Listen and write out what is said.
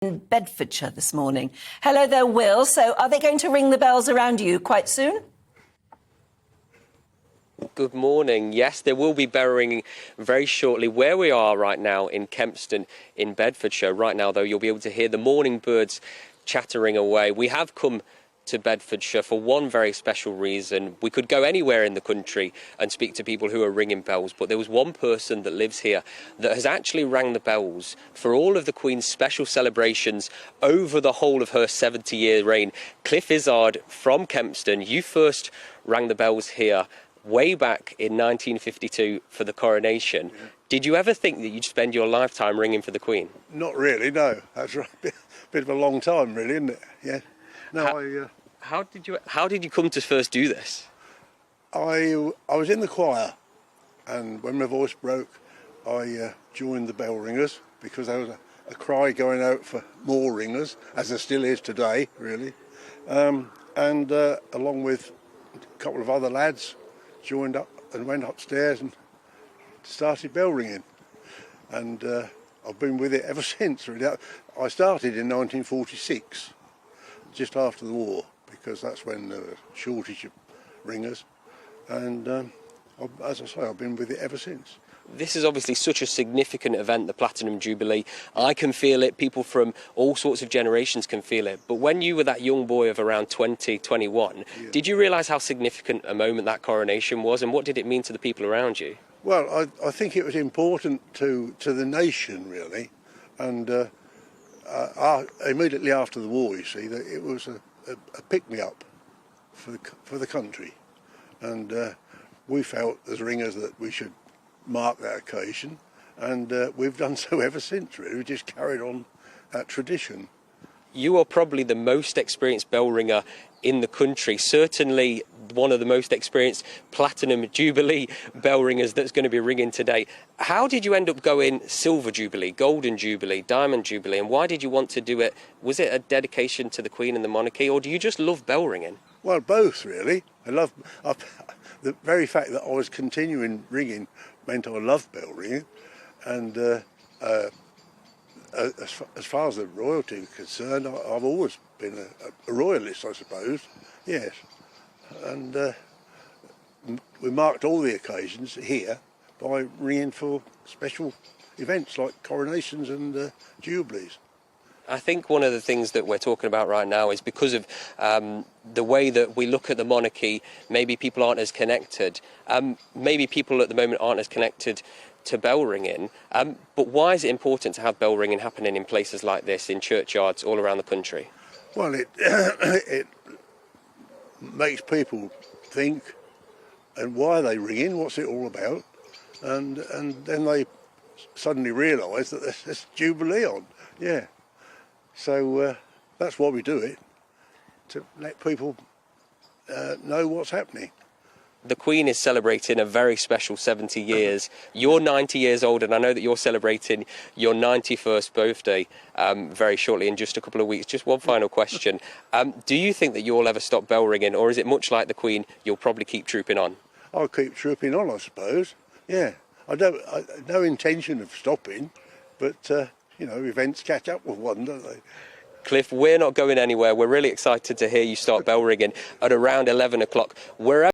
in Bedfordshire this morning. Hello there, Will. So are they going to ring the bells around you quite soon? Good morning. Yes, there will be bell ringing very shortly. Where we are right now in Kempston in Bedfordshire, right now, though, you'll be able to hear the morning birds chattering away. We have come to Bedfordshire for one very special reason. We could go anywhere in the country and speak to people who are ringing bells, but there was one person that lives here that has actually rang the bells for all of the Queen's special celebrations over the whole of her 70-year reign. Cliff Izzard from Kempston, you first rang the bells here way back in 1952 for the coronation. Yeah. Did you ever think that you'd spend your lifetime ringing for the Queen? Not really, no. That's a bit of a long time, really, isn't it? Yeah. No, How did you come to first do this? I was in the choir, and when my voice broke, I joined the bell ringers because there was a cry going out for more ringers, as there still is today, really. And along with a couple of other lads, joined up and went upstairs and started bell ringing. And I've been with it ever since, really. I started in 1946, just after the war, because that's when there was a shortage of ringers. And as I say, I've been with it ever since. This is obviously such a significant event, the Platinum Jubilee. I can feel it, people from all sorts of generations can feel it. But when you were that young boy of around 20, 21, yeah, did you realise how significant a moment that coronation was, and what did it mean to the people around you? Well, I think it was important to the nation, really. And immediately after the war, you see, that it was a pick-me-up for the country. And we felt as ringers that we should mark that occasion, and we've done so ever since, really. We just carried on that tradition. You are probably the most experienced bell ringer in the country, certainly one of the most experienced Platinum Jubilee bell ringers that's going to be ringing today. How did you end up going Silver Jubilee, Golden Jubilee, Diamond Jubilee, and why did you want to do it? Was it a dedication to the Queen and the monarchy, or do you just love bell ringing? Well, both, really. The very fact that I was continuing ringing meant I loved bell ringing, and as far as the royalty is concerned, I've always been a royalist, I suppose, yes. And we marked all the occasions here by ringing for special events like coronations and jubilees. I think one of the things that we're talking about right now is because of the way that we look at the monarchy, maybe people aren't as connected. Maybe people at the moment aren't as connected to bell ringing. But why is it important to have bell ringing happening in places like this, in churchyards all around the country? Well, it makes people think, and why are they ringing? What's it all about? And then they suddenly realise that there's Jubilee on. Yeah. So that's why we do it, to let people know what's happening. The Queen is celebrating a very special 70 years. You're 90 years old, and I know that you're celebrating your 91st birthday very shortly, in just a couple of weeks. Just one final question. Do you think that you'll ever stop bell ringing, or is it much like the Queen, you'll probably keep trooping on? I'll keep trooping on, I suppose. Yeah. I no intention of stopping, but you know, events catch up with one, don't they? Cliff, we're not going anywhere. We're really excited to hear you start bell ringing at around 11 o'clock. Wherever